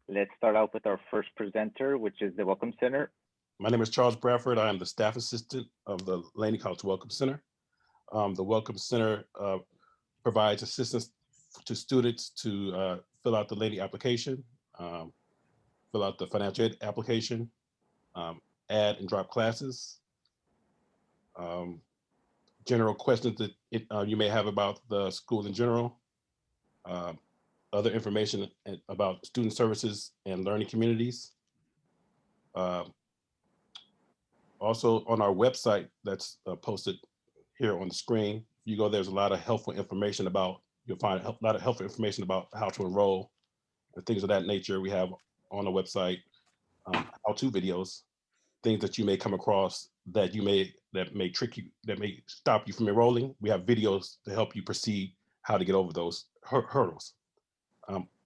Let's start out with our first presenter, which is the Welcome Center. My name is Charles Bradford. I am the staff assistant of the Laney College Welcome Center. The Welcome Center provides assistance to students to fill out the Laney application, fill out the financial aid application, add and drop classes, general questions that you may have about the school in general, other information about student services and learning communities. Also on our website that's posted here on the screen, if you go, there's a lot of helpful information about, you'll find a lot of helpful information about how to enroll and things of that nature. We have on the website how-to videos, things that you may come across that may trick you, that may stop you from enrolling. We have videos to help you proceed how to get over those hurdles.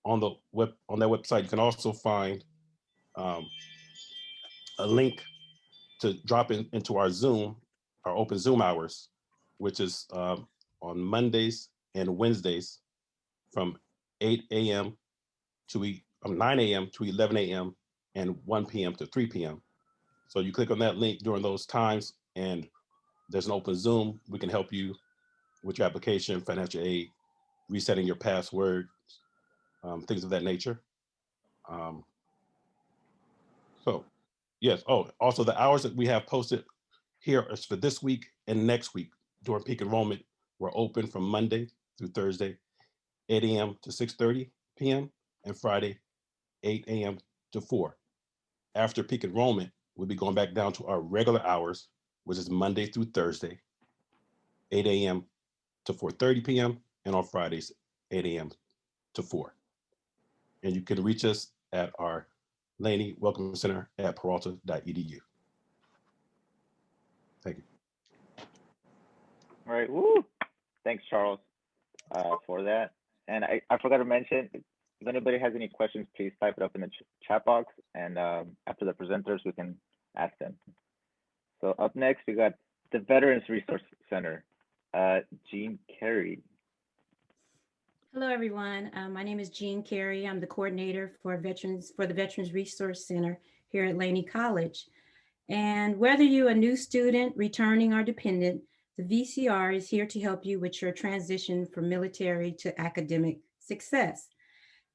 On that website, you can also find a link to drop into our Zoom, our open Zoom hours, which is on Mondays and Wednesdays from 8 a.m. to 9 a.m. to 11 a.m. and 1 p.m. to 3 p.m. So you click on that link during those times and there's an open Zoom. We can help you with your application, financial aid, resetting your password, things of that nature. So yes, also the hours that we have posted here is for this week and next week during peak enrollment. We're open from Monday through Thursday, 8 a.m. to 6:30 p.m. and Friday, 8 a.m. to 4. After peak enrollment, we'll be going back down to our regular hours, which is Monday through Thursday, 8 a.m. to 4:30 p.m. and on Fridays, 8 a.m. to 4. And you can reach us at our Laney Welcome Center at peralta.edu. Thank you. All right, woo! Thanks, Charles, for that. And I forgot to mention, if anybody has any questions, please type it up in the chat box, and after the presenters, we can ask them. So up next, we got the Veterans Resource Center, Jean Carey. Hello, everyone. My name is Jean Carey. I'm the coordinator for the Veterans Resource Center here at Laney College. And whether you're a new student, returning, or dependent, the VCR is here to help you with your transition from military to academic success.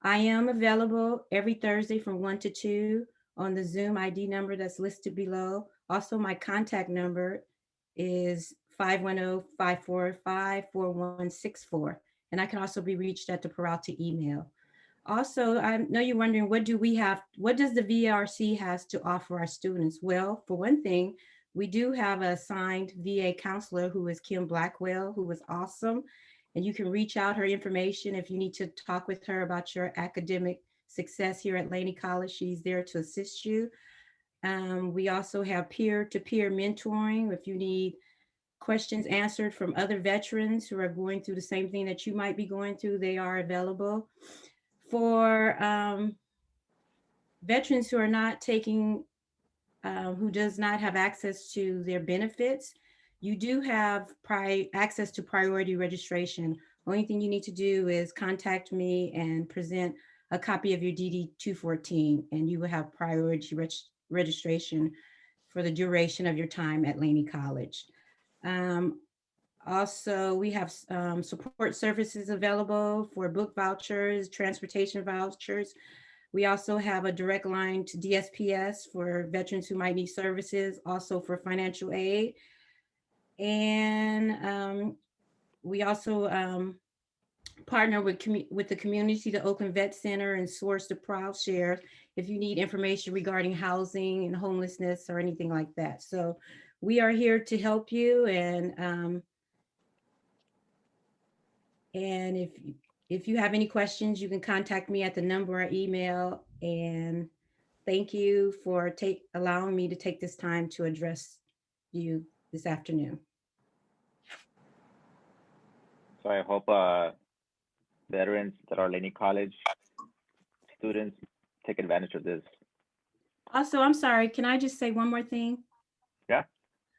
I am available every Thursday from 1 to 2 on the Zoom ID number that's listed below. Also, my contact number is 510-545-4164. And I can also be reached at the Peralta email. Also, I know you're wondering, what does the VRC has to offer our students? Well, for one thing, we do have an assigned VA counselor who is Kim Blackwell, who is awesome. And you can reach out her information if you need to talk with her about your academic success here at Laney College. She's there to assist you. We also have peer-to-peer mentoring. If you need questions answered from other veterans who are going through the same thing that you might be going through, they are available. For veterans who are not taking, who does not have access to their benefits, you do have access to priority registration. Only thing you need to do is contact me and present a copy of your DD-214, and you will have priority registration for the duration of your time at Laney College. Also, we have support services available for book vouchers, transportation vouchers. We also have a direct line to DSPS for veterans who might need services, also for financial aid. And we also partner with the community, the Oakland Vet Center, and Source to Proud Share if you need information regarding housing and homelessness or anything like that. So we are here to help you, and if you have any questions, you can contact me at the number or email. And thank you for allowing me to take this time to address you this afternoon. So I hope veterans that are Laney College students take advantage of this. Also, I'm sorry, can I just say one more thing? Yeah.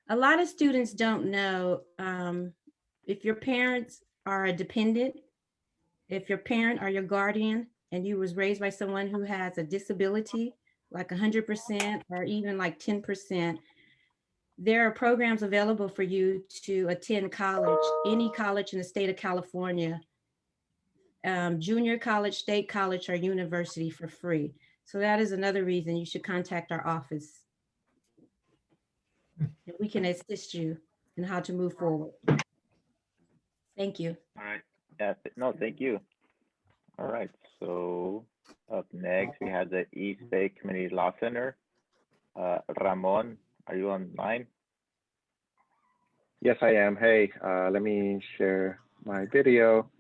A lot of students don't know if your parents are a dependent, if your parent or your guardian and you was raised by someone who has a disability, like 100% or even like 10%, there are programs available for you to attend college, any college in the state of California, junior college, state college, or university for free. So that is another reason you should contact our office. And we can assist you in how to move forward. Thank you. All right. Yeah, no, thank you. All right, so up next we have the East Bay Community Law Center. Ramon, are you online? Yes, I am. Hey, let me share my video.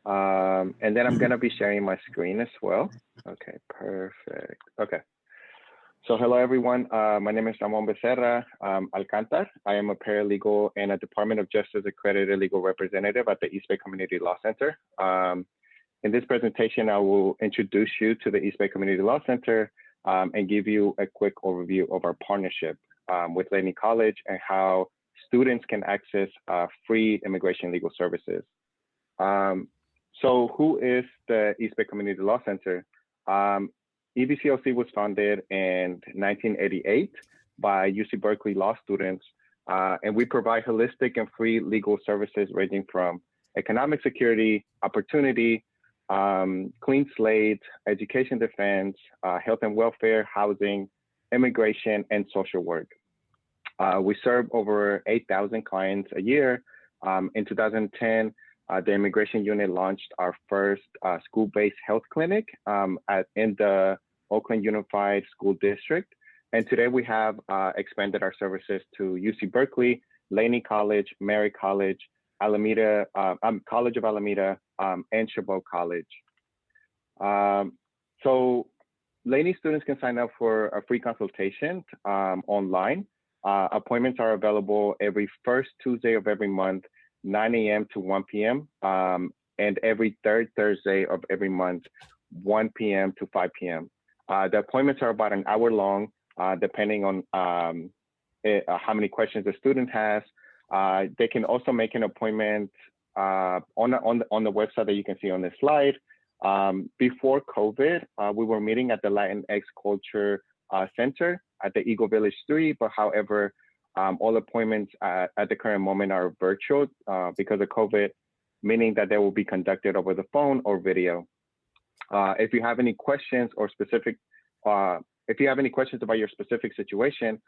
And then I'm gonna be sharing my screen as well. Okay, perfect. Okay. So hello everyone, my name is Ramon Becerra Alcantar. I am a paralegal and a Department of Justice accredited legal representative at the East Bay Community Law Center. In this presentation, I will introduce you to the East Bay Community Law Center and give you a quick overview of our partnership with Laney College and how students can access free immigration legal services. So who is the East Bay Community Law Center? EBCLC was founded in 1988 by UC Berkeley law students, and we provide holistic and free legal services ranging from economic security, opportunity, clean slate, education defense, health and welfare, housing, immigration, and social work. We serve over 8,000 clients a year. In 2010, the immigration unit launched our first school-based health clinic in the Oakland Unified School District. And today we have expanded our services to UC Berkeley, Laney College, Mary College, Alameda, College of Alameda, and Chabot College. So Laney students can sign up for a free consultation online. Appointments are available every first Tuesday of every month, 9 a.m. to 1 p.m. And every third Thursday of every month, 1 p.m. to 5 p.m. The appointments are about an hour long, depending on how many questions the student has. They can also make an appointment on the website that you can see on this slide. Before COVID, we were meeting at the Latinx Culture Center at the Eagle Village 3, but however, all appointments at the current moment are virtual because of COVID, meaning that they will be conducted over the phone or video. If you have any questions or if you have any questions about your specific situation,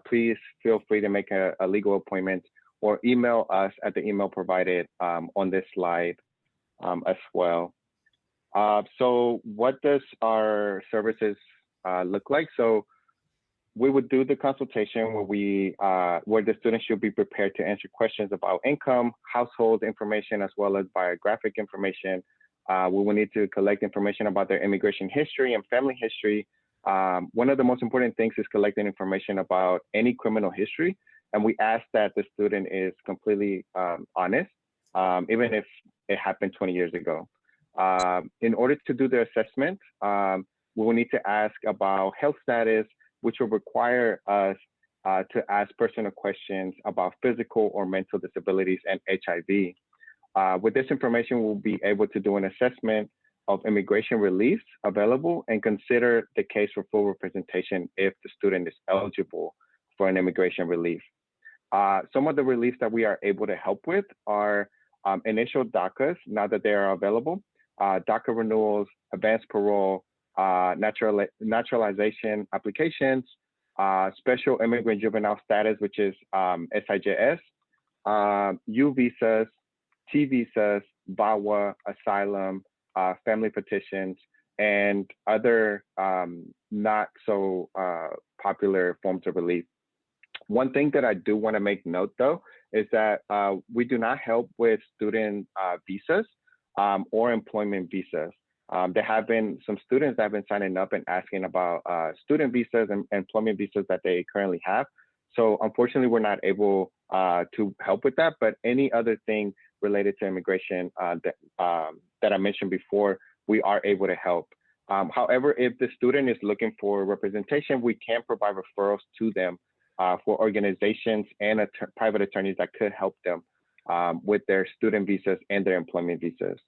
please feel free to make a legal appointment or email us at the email provided on this slide as well. So what does our services look like? So we would do the consultation where the student should be prepared to answer questions about income, household information, as well as biographic information. We will need to collect information about their immigration history and family history. One of the most important things is collecting information about any criminal history. And we ask that the student is completely honest, even if it happened 20 years ago. In order to do the assessment, we will need to ask about health status, which will require us to ask personal questions about physical or mental disabilities and HIV. With this information, we'll be able to do an assessment of immigration reliefs available and consider the case for full representation if the student is eligible for an immigration relief. Some of the reliefs that we are able to help with are initial DACAs, now that they are available, DACA renewals, advanced parole, naturalization applications, special immigrant juvenile status, which is SIJS, U visas, T visas, VAWA, asylum, family petitions, and other not so popular forms of relief. One thing that I do want to make note, though, is that we do not help with student visas or employment visas. There have been some students that have been signing up and asking about student visas and employment visas that they currently have. So unfortunately, we're not able to help with that, but any other thing related to immigration that I mentioned before, we are able to help. However, if the student is looking for representation, we can provide referrals to them for organizations and private attorneys that could help them with their student visas and their employment visas.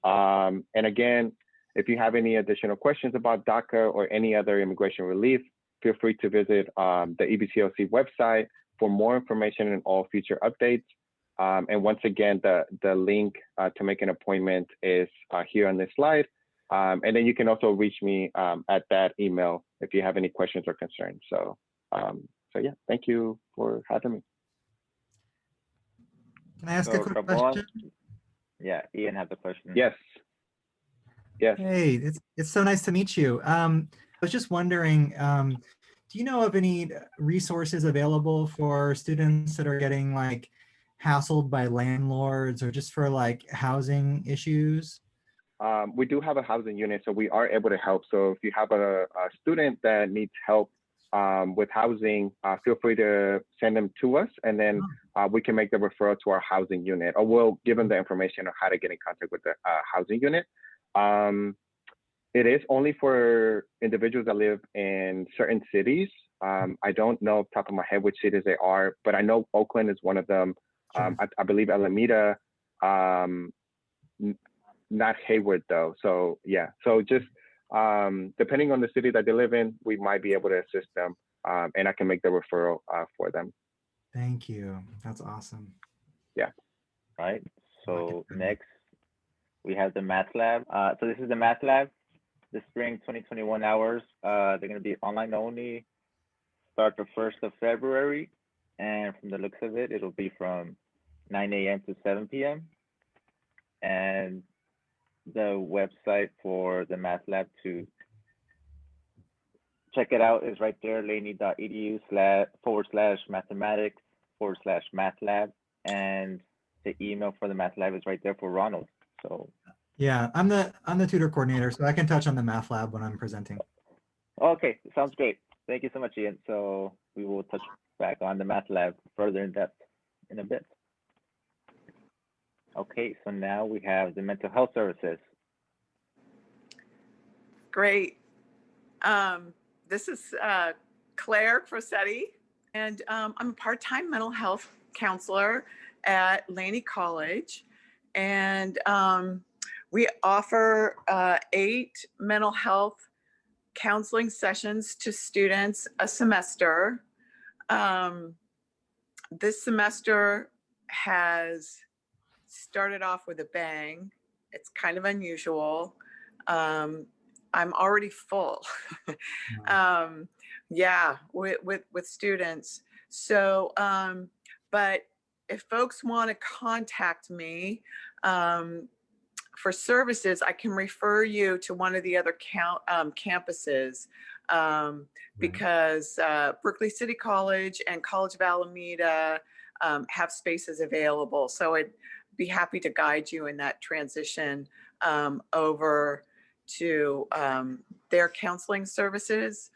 And again, If you have any additional questions about DACA or any other immigration relief, feel free to visit the EBCLC website for more information and all future updates. And once again, the link to make an appointment is here on this slide. And then you can also reach me at that email if you have any questions or concerns. So yeah, thank you for having me. Can I ask a So, quick Ramon, question? yeah, Ian has a question. Yes. Yes. Hey, it's so nice to meet you. I was just wondering, do you know of any resources available for students that are getting like hassled by landlords or just for like housing issues? We do have a housing unit, so we are able to help. So if you have a student that needs help with housing, feel free to send them to us, and then we can make the referral to our housing unit, or we'll give them the information on how to get in contact with the housing unit. It is only for individuals that live in certain cities. I don't know off the top of my head which cities they are, but I know Oakland is one of them. Sure. I believe Alameda, not Hayward though. So yeah, so just depending on the city that they live in, we might be able to assist them, and I can make the referral for them. Thank you. That's awesome. Right. So next, we have the math lab. So this is the math lab. The spring 2021 hours. They're going to be online only. Start the 1st of February, and from the looks of it, it'll be from 9 a.m. to 7 p.m. And the website for the math lab to check it out is right there, laney.edu//mathematics/math lab, and the email for the math lab is right there for Ronald. So Yeah, I'm the tutor coordinator, so I can touch on the math lab when I'm presenting. okay, sounds great. Thank you so much, Ian. So we will touch back on the math lab further in depth in a bit. Okay, so now we have the mental health services. Great. This is Claire Crossetti, and I'm a part-time mental health counselor at Laney College. And we offer 8 mental health counseling sessions to students a semester. This semester has started off with a bang. It's kind of unusual. I'm already full. Yeah, with students. So, but if folks want to contact me for services, I can refer you to one of the other campuses, because Berkeley City College and College of Alameda have spaces available. So I'd be happy to guide you in that transition over to their counseling services.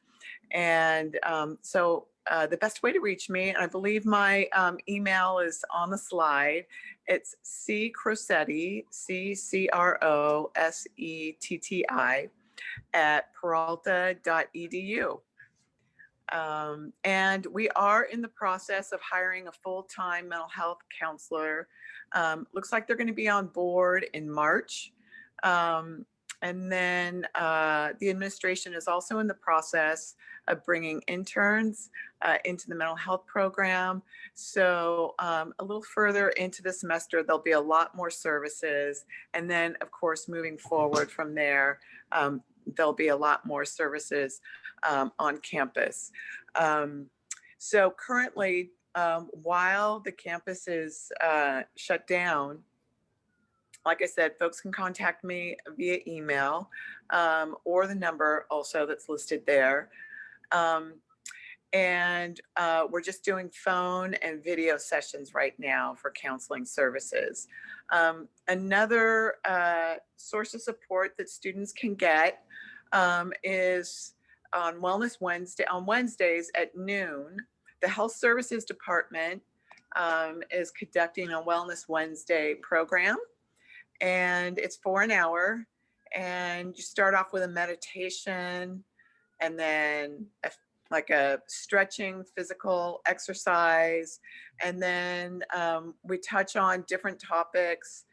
And so the best way to reach me, and I believe my email is on the slide, it's ccrossetti, CCROSETTI @peralta.edu. And we are in the process of hiring a full-time mental health counselor. Looks like they're going to be on board in March. And then the administration is also in the process of bringing interns into the mental health program. So a little further into the semester, there'll be a lot more services. And then, of course, moving forward from there, there'll be a lot more services on campus. So currently, while the campus is shut down, like I said, folks can contact me via email or the number also that's listed there. And we're just doing phone and video sessions right now for counseling services. Another source of support that students can get is on Wednesdays at noon. The Health Services Department is conducting a Wellness Wednesday program, and it's for an hour. And you start off with a meditation, and then like a stretching physical exercise. And then we touch on different topics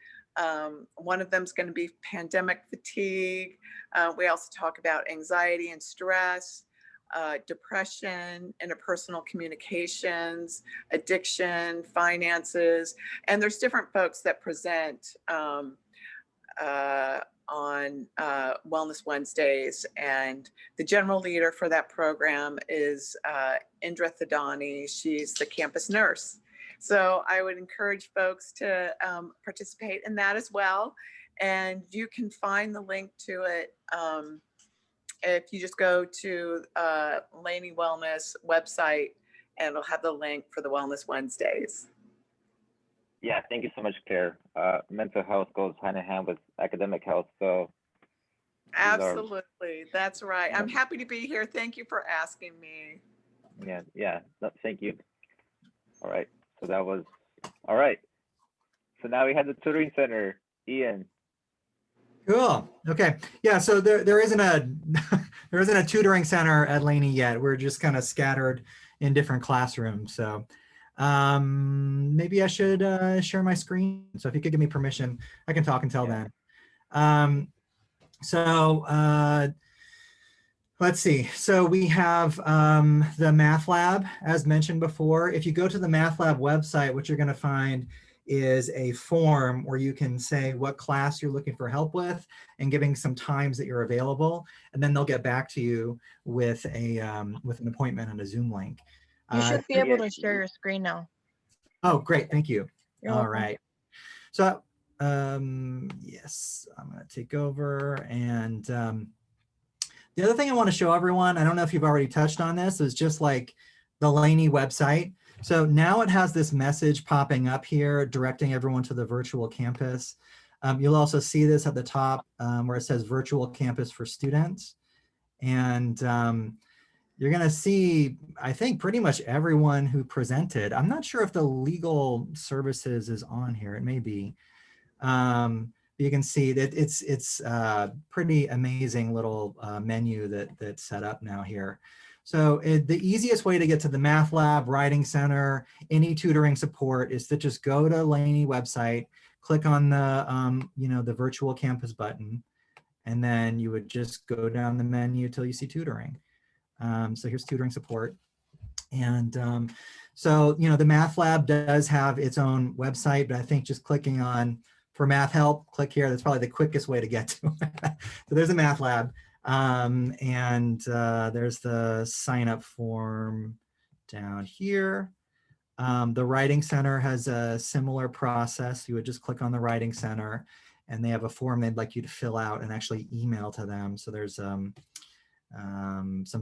One of them is going to be pandemic fatigue. We also talk about anxiety and stress, depression, interpersonal communications, addiction, finances, and there's different folks that present on Wellness Wednesdays. And the general leader for that program is Indra Thadani. She's the campus nurse. So I would encourage folks to participate in that as well. And you can find the link to it if you just go to Laney Wellness website, and it'll have the link for the Wellness Wednesdays. Yeah, thank you so much, Claire. Mental health goes hand in hand with academic health, so. Absolutely, that's right. I'm happy to be here. Thank you for asking me. Yeah, thank you. All right, so that was, all right. So now we have the tutoring center, Ian. Cool. Okay. Yeah. So there isn't a there isn't a tutoring center at Laney yet. We're just kind of scattered in different classrooms. So maybe I should share my screen. So if you could give me permission, I can talk until then. Let's see. So we have the Math Lab, as mentioned before. If you go to the Math Lab website, what you're going to find is a form where you can say what class you're looking for help with and giving some times that you're available, and then they'll get back to you with an appointment and a Zoom link. You should be able to share your screen now. Oh, great, thank you. You're All welcome. right. So yes, I'm going to take over. And the other thing I want to show everyone, I don't know if you've already touched on this, is just like the Laney website. So now it has this message popping up here directing everyone to the virtual campus. You'll also see this at the top where it says virtual campus for students. And you're going to see, I think, pretty much everyone who presented. I'm not sure if the legal services is on here. It may be. You can see that it's a pretty amazing little menu that's set up now here. So the easiest way to get to the Math Lab, Writing Center, any tutoring support is to just go to Laney website, click on the the virtual campus button, and then you would just go down the menu till you see tutoring. So here's tutoring support. And so, the Math Lab does have its own website, but I think just clicking on for math help, click here. That's probably the quickest way to get to it. So there's a Math Lab. There's the sign up form down here. The Writing Center has a similar process. You would just click on the Writing Center, and they have a form they'd like you to fill out and actually email to them. So there's some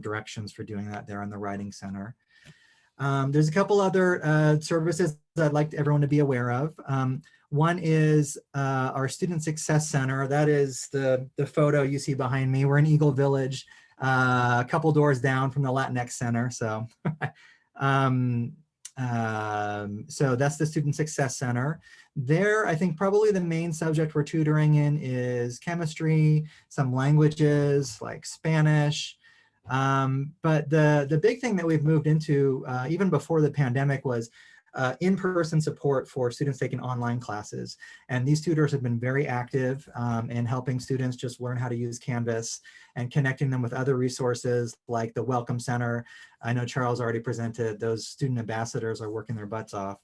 directions for doing that there on the Writing Center. There's a couple other services that I'd like everyone to be aware of. One is our Student Success Center. That is the photo you see behind me. We're in Eagle Village, a couple doors down from the Latinx Center. So, so that's the Student Success Center. There, I think probably the main subject we're tutoring in is chemistry, some languages like Spanish. But the big thing that we've moved into, even before the pandemic, was in-person support for students taking online classes. And these tutors have been very active in helping students just learn how to use Canvas and connecting them with other resources like the Welcome Center. I know Charles already presented, those student ambassadors are working their butts off.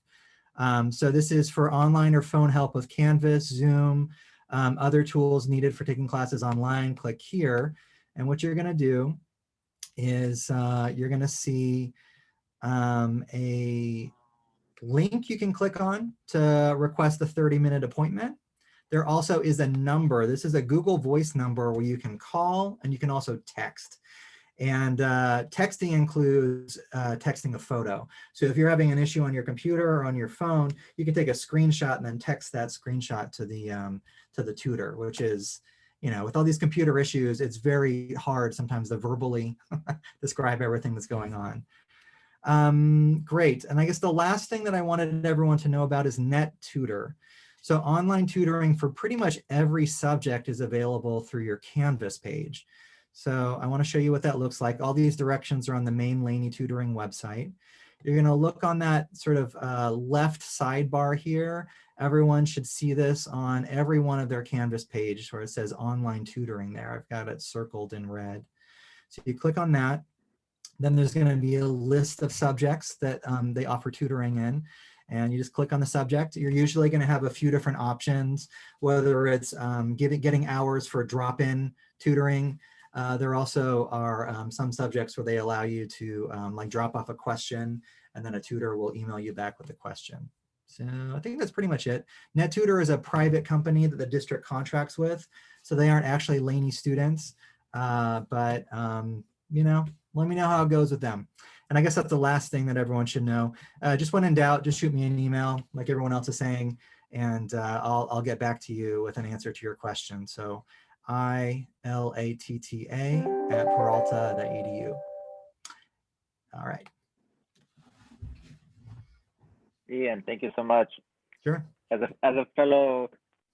So this is for online or phone help with Canvas, Zoom, other tools needed for taking classes online. Click here. And what you're gonna do is you're gonna see a link you can click on to request a 30-minute appointment. There also is a number. This is a Google Voice number where you can call and you can also text. And texting includes texting a photo. So if you're having an issue on your computer or on your phone, you can take a screenshot and then text that screenshot to the tutor, which is, with all these computer issues, it's very hard sometimes to verbally describe everything that's going on. Great. And I guess the last thing that I wanted everyone to know about is NetTutor. So online tutoring for pretty much every subject is available through your Canvas page. So I want to show you what that looks like. All these directions are on the main Laney Tutoring website. You're going to look on that sort of left sidebar here, everyone should see this on every one of their Canvas page where it says online tutoring there. I've got it circled in red. So you click on that. Then there's going to be a list of subjects that they offer tutoring in. And you just click on the subject. You're usually going to have a few different options, whether it's getting hours for drop-in tutoring. There also are some subjects where they allow you to like drop off a question, and then a tutor will email you back with a question. So I think that's pretty much it. NetTutor is a private company that the district contracts with, so they aren't actually Laney students, but you know, let me know how it goes with them. And I guess that's the last thing that everyone should know. Just when in doubt, just shoot me an email like everyone else is saying, and I'll get back to you with an answer to your question. So ilatta@peralta.edu. All right. Ian, thank you so much. Sure. As a fellow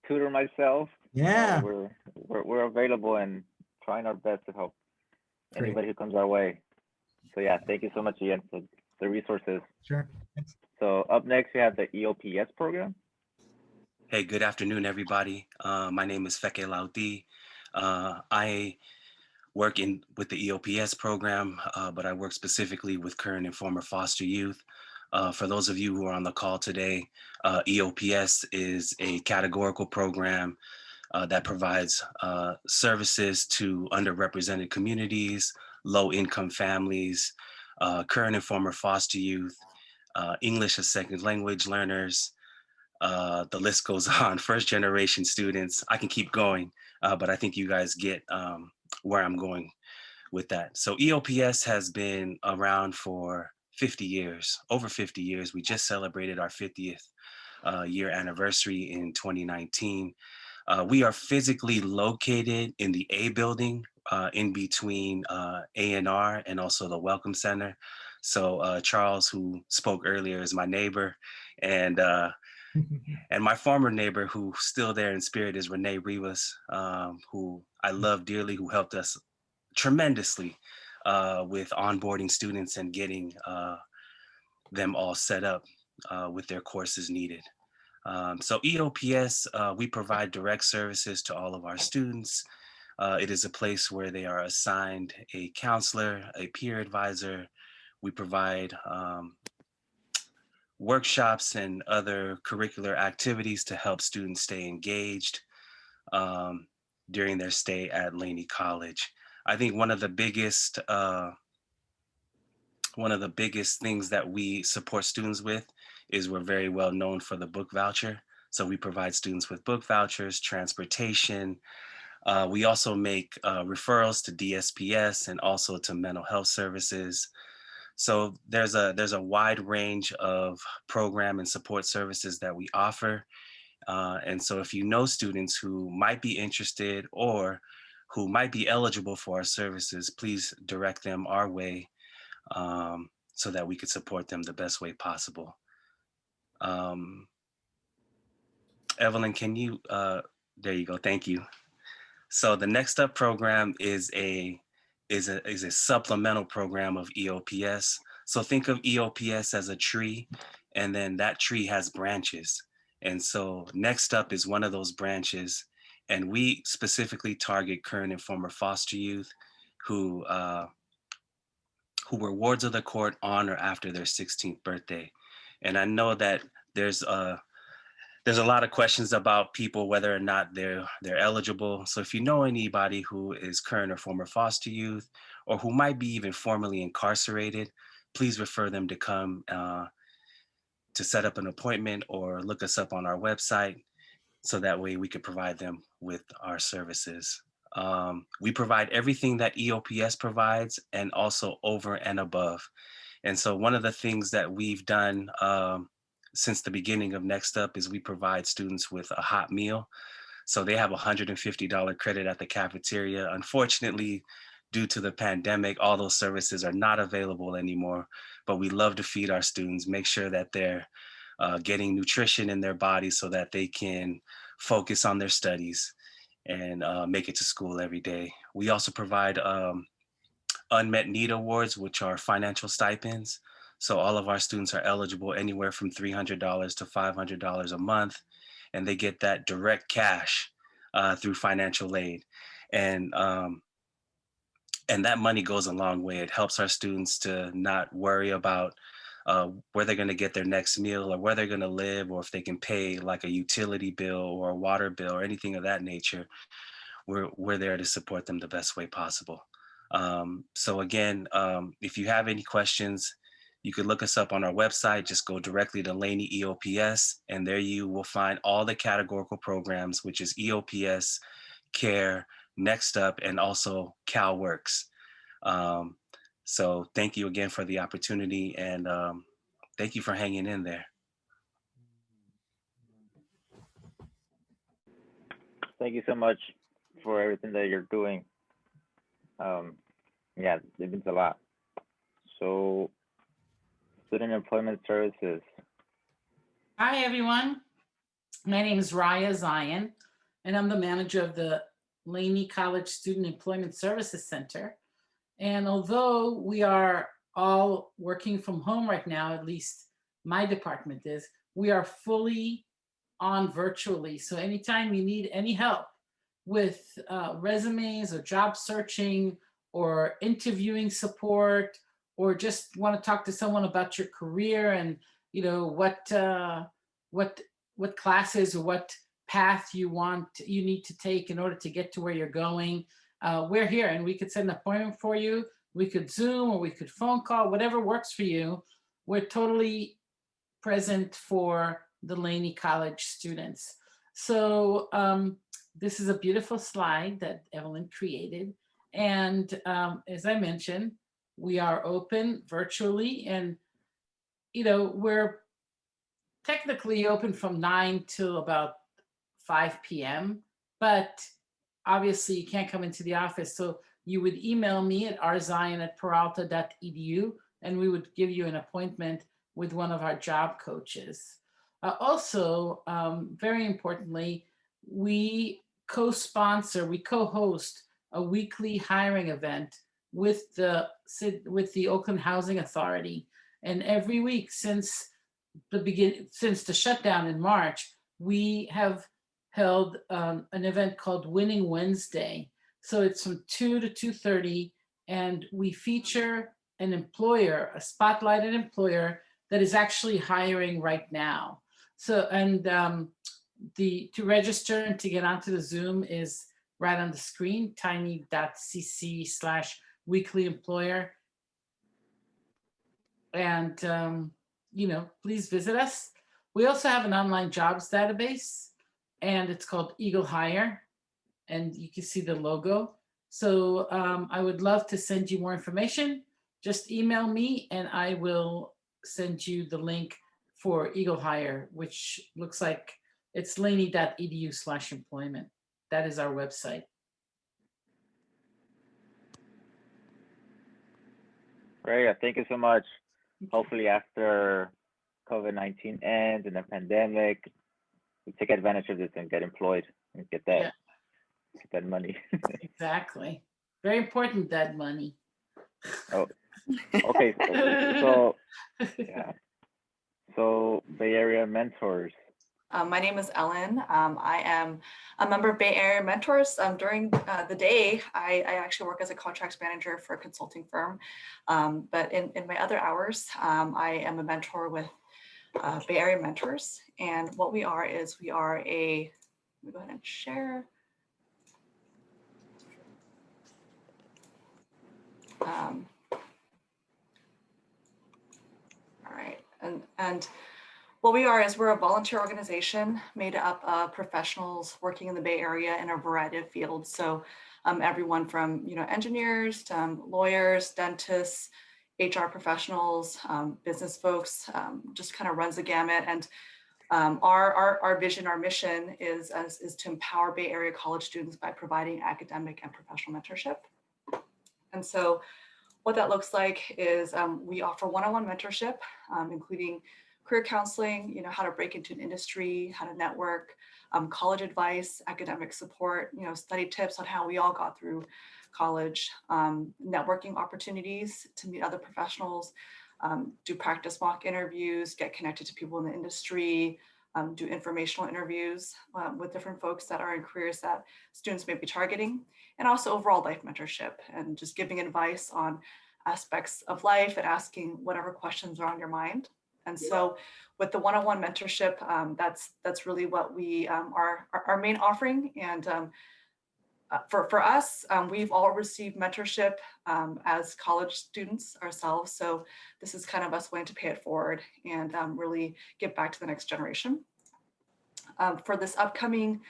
tutor myself, Yeah. We're available and trying our best to help anybody who comes our way. So yeah, thank you so much, Ian, for the resources. Sure. Thanks. So up next, we have the EOPS program. Hey, good afternoon, everybody. My name is Feke Lauti. I work with the EOPS program, but I work specifically with current and former foster youth. For those of you who are on the call today, EOPS is a categorical program that provides services to underrepresented communities, low-income families, current and former foster youth, English as second language learners. The list goes on, first-generation students. I can keep going, but I think you guys get where I'm going with that. So EOPS has been around for 50 years, over 50 years. We just celebrated our 50th year anniversary in 2019. We are physically located in the A building in between A&R and also the Welcome Center. So Charles, who spoke earlier, is my neighbor, and my former neighbor, who's still there in spirit, is Renee Rivas, who I love dearly, who helped us tremendously with onboarding students and getting them all set up with their courses needed. So EOPS, we provide direct services to all of our students. It is a place where they are assigned a counselor, a peer advisor. We provide workshops and other curricular activities to help students stay engaged during their stay at Laney College. I think one of the biggest things that we support students with is we're very well known for the book voucher. So we provide students with book vouchers, transportation. We also make referrals to DSPS and also to mental health services. So there's a wide range of program and support services that we offer. And so if you know students who might be interested or who might be eligible for our services, please direct them our way so that we could support them the best way possible. Evelyn, can you, there you go, thank you. So the Next Up program is a supplemental program of EOPS. So think of EOPS as a tree, and then that tree has branches. And so Next Up is one of those branches, and we specifically target current and former foster youth who were wards of the court on or after their 16th birthday. And I know that there's a lot of questions about people, whether or not they're eligible. So if you know anybody who is current or former foster youth, or who might be even formerly incarcerated, please refer them to come to set up an appointment or look us up on our website, so that way we could provide them with our services. We provide everything that EOPS provides and also over and above. And so one of the things that we've done since the beginning of Next Up is we provide students with a hot meal. So they have a $150 credit at the cafeteria. Unfortunately, due to the pandemic, all those services are not available anymore, but we love to feed our students, make sure that they're getting nutrition in their bodies so that they can focus on their studies and make it to school every day. We also provide unmet need awards, which are financial stipends. So all of our students are eligible anywhere from $300 to $500 a month. and they get that direct cash through financial aid. And that money goes a long way. It helps our students to not worry about where they're going to get their next meal or where they're going to live, or if they can pay like a utility bill or a water bill or anything of that nature. We're there to support them the best way possible. So again, if you have any questions, you could look us up on our website. Just go directly to Laney EOPS, and there you will find all the categorical programs, which is EOPS, CARE, Next Up, and also CalWorks. So thank you again for the opportunity, and thank you for hanging in there. Thank you so much for everything that you're doing. Yeah, it means a lot. So, Student Employment Services. Hi, everyone. My name is Raya Zion, and I'm the manager of the Laney College Student Employment Services Center. And although we are all working from home right now, at least my department is, we are fully on virtually. So anytime you need any help with resumes or job searching or interviewing support, or just want to talk to someone about your career and what classes or what path you need to take in order to get to where you're going, we're here, and we could set an appointment for you. We could Zoom or we could phone call, whatever works for you. We're totally present for the Laney College students. So this is a beautiful slide that Evelyn created. And as I mentioned, we are open virtually, and we're technically open from 9 till about 5 p.m. But obviously you can't come into the office. So you would email me at rzion@peralta.edu, and we would give you an appointment with one of our job coaches. Also, very importantly, we co-host a weekly hiring event with the Oakland Housing Authority. And every week since the shutdown in March, we have held an event called Winning Wednesday. So it's from 2 to 2:30, and we feature an employer, a spotlighted employer that is actually hiring right now. So, and to register and to get onto the Zoom is right on the screen, tiny.cc/weeklyemployer. And, please visit us. We also have an online jobs database, and it's called Eagle Hire, and you can see the logo. So I would love to send you more information. Just email me and I will send you the link for Eagle Hire, which looks like it's laney.edu/employment. That is our website. Great, thank you so much. Hopefully after COVID-19 ends and the pandemic, we take advantage of this and get employed and get that money. Exactly. Very important, that money. Oh, okay. So yeah. So Bay Area Mentors. My name is Ellen. I am a member of Bay Area Mentors. During the day, I actually work as a contracts manager for a consulting firm. But in my other hours, I am a mentor with Bay Area Mentors. And what we are is let me go ahead and share. All right, and what we are is we're a volunteer organization made up of professionals working in the Bay Area in a variety of fields. So everyone from engineers to lawyers, dentists, HR professionals, business folks, just kind of runs the gamut. And our vision, our mission is to empower Bay Area college students by providing academic and professional mentorship. And so what that looks like is we offer one-on-one mentorship, including career counseling, how to break into an industry, how to network, college advice, academic support, study tips on how we all got through college, networking opportunities to meet other professionals, do practice mock interviews, get connected to people in the industry, do informational interviews with different folks that are in careers that students may be targeting, and also overall life mentorship and just giving advice on aspects of life and asking whatever questions are on your mind. And so with the one-on-one mentorship, that's really what we are our main offering. And for us, we've all received mentorship as college students ourselves. So this is kind of us wanting to pay it forward and really give back to the next generation. For this upcoming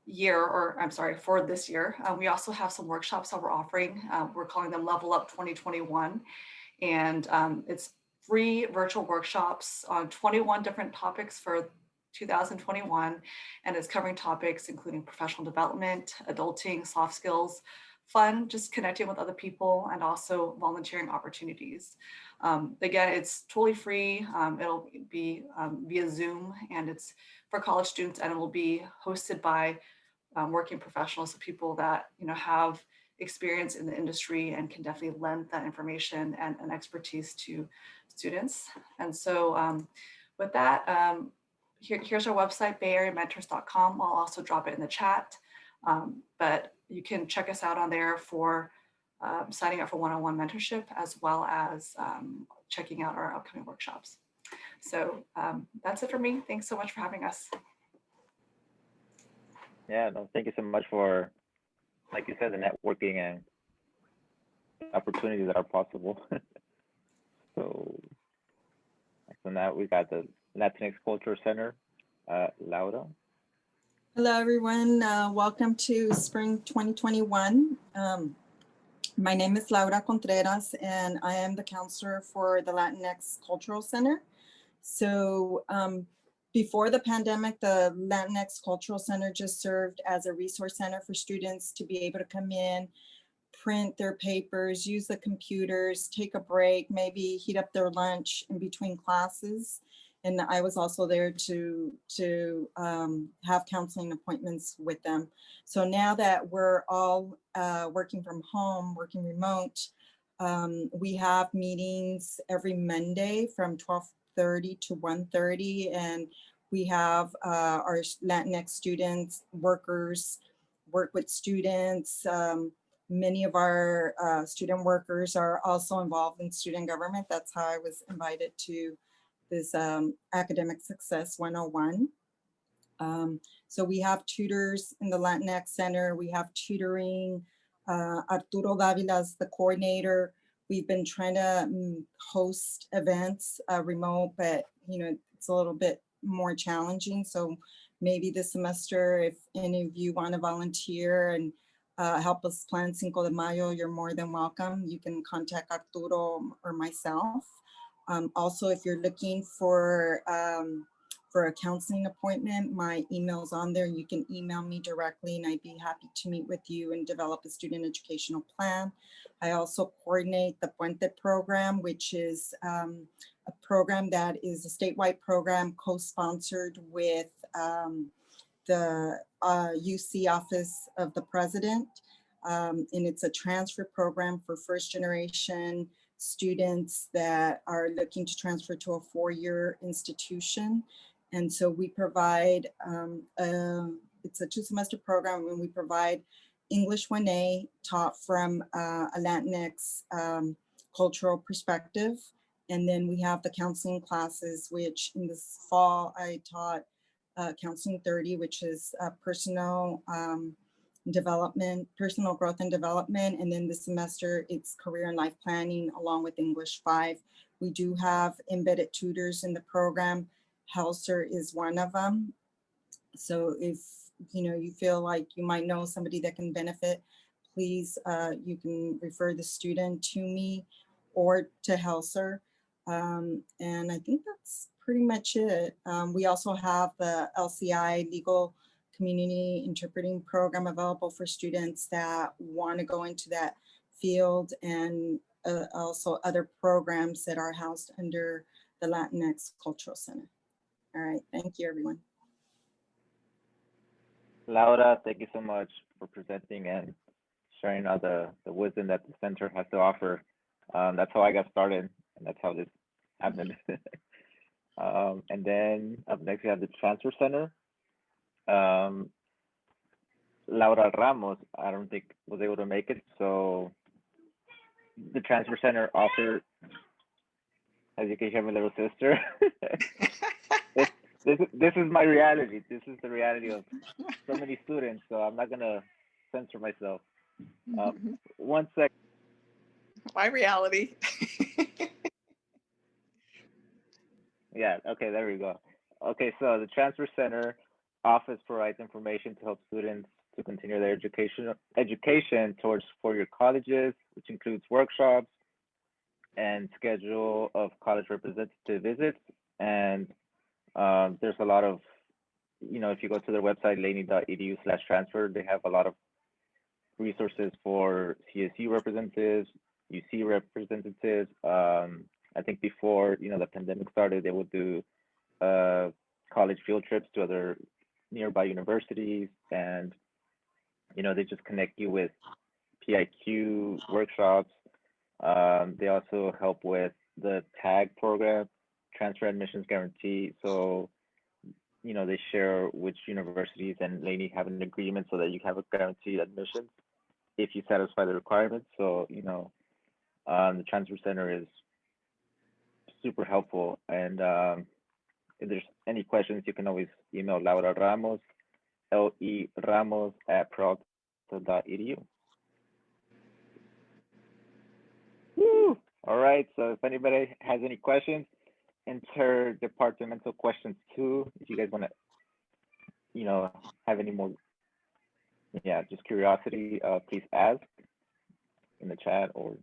year, or I'm sorry, for this year, we also have some workshops that we're offering. We're calling them Level Up 2021. And it's free virtual workshops on 21 different topics for 2021, and it's covering topics including professional development, adulting, soft skills, fun, just connecting with other people, and also volunteering opportunities. Again, it's totally free. It'll be via Zoom, and it's for college students, and it will be hosted by working professionals, so people that have experience in the industry and can definitely lend that information and expertise to students. And so with that, here's our website, bayareamentors.com. I'll also drop it in the chat, but you can check us out on there for signing up for one-on-one mentorship, as well as checking out our upcoming workshops. So that's it for me. Thanks so much for having us. Yeah, no, thank you so much for, like you said, the networking and opportunities that are possible. So now we got the Latinx Culture Center, Laura. Hello, everyone. Welcome to Spring 2021. My name is Laura Contreras, and I am the counselor for the Latinx Cultural Center. So before the pandemic, the Latinx Cultural Center just served as a resource center for students to be able to come in, print their papers, use the computers, take a break, maybe heat up their lunch in between classes. And I was also there to have counseling appointments with them. So now that we're all working from home, working remote, we have meetings every Monday from 12:30 to 1:30, and we have our Latinx students, workers, work with students. Many of our student workers are also involved in student government. That's how I was invited to this Academic Success 101. So we have tutors in the Latinx Center. We have tutoring. Arturo Davila is the coordinator. We've been trying to host events remote, but it's a little bit more challenging. So maybe this semester, if any of you want to volunteer and help us plan Cinco de Mayo, you're more than welcome. You can contact Arturo or myself. Also, if you're looking for a counseling appointment, my email's on there. You can email me directly, and I'd be happy to meet with you and develop a student educational plan. I also coordinate the Puente program, which is a program that is a statewide program co-sponsored with the UC Office of the President. And it's a transfer program for first generation students that are looking to transfer to a four-year institution. And so we provide, it's a 2-semester program, and we provide English 1A taught from a Latinx cultural perspective. And then we have the counseling classes, which in this fall I taught Counseling 30, which is personal development, personal growth and development. And then this semester it's career and life planning along with English 5. We do have embedded tutors in the program. Helser is one of them. So if you feel like you might know somebody that can benefit, please, you can refer the student to me or to Helser. And I think that's pretty much it. We also have the LCI Legal Community Interpreting Program available for students that want to go into that field, and also other programs that are housed under the Latinx Cultural Center. All right, thank you, everyone. Laura, thank you so much for presenting and sharing all the wisdom that the center has to offer. That's how I got started, and that's how this happened. And then up next we have the Transfer Center. Laura Ramos, I don't think was able to make it, so the Transfer Center offered, as you can hear, my little sister. this is my reality. This is the reality of so many students, so I'm not gonna censor myself. 1 sec. My reality. Yeah, okay, there we go. Okay, so the Transfer Center office provides information to help students to continue their education towards four-year colleges, which includes workshops and schedule of college representative visits. And there's a lot of, if you go to their website, laney.edu/transfer, they have a lot of resources for CSU representatives, UC representatives. I think before, the pandemic started, they would do college field trips to other nearby universities, and they just connect you with PIQ workshops. They also help with the TAG program, Transfer Admissions Guarantee. So, they share which universities and Laney have an agreement so that you have a guaranteed admission if you satisfy the requirements. So, the Transfer Center is super helpful. And if there's any questions, you can always email Laura Ramos, LE.Ramos@peralta.edu. Woo! All right, so if anybody has any questions, interdepartmental questions too. If you guys want to, have any more, just curiosity, please ask in the chat, or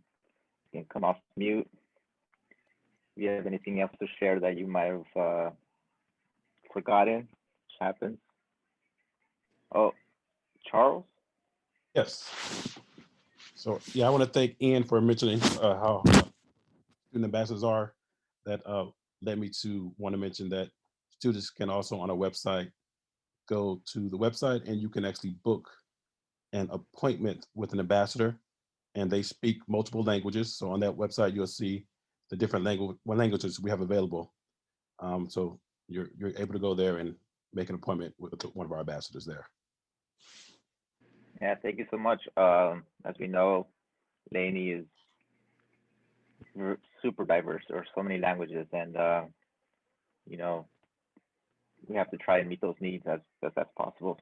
you can come off mute. If you have anything else to share that you might have forgotten, which happens. Oh, Charles? Yes. So yeah, I want to thank Ian for mentioning how student ambassadors are. That led me to want to mention that students can also on our website go to the website and you can actually book an appointment with an ambassador, and they speak multiple languages. So on that website, you'll see the different languages we have available. So you're able to go there and make an appointment with one of our ambassadors there. Yeah, thank you so much. As we know, Laney is super diverse. There are so many languages, and we have to try and meet those needs as best as possible.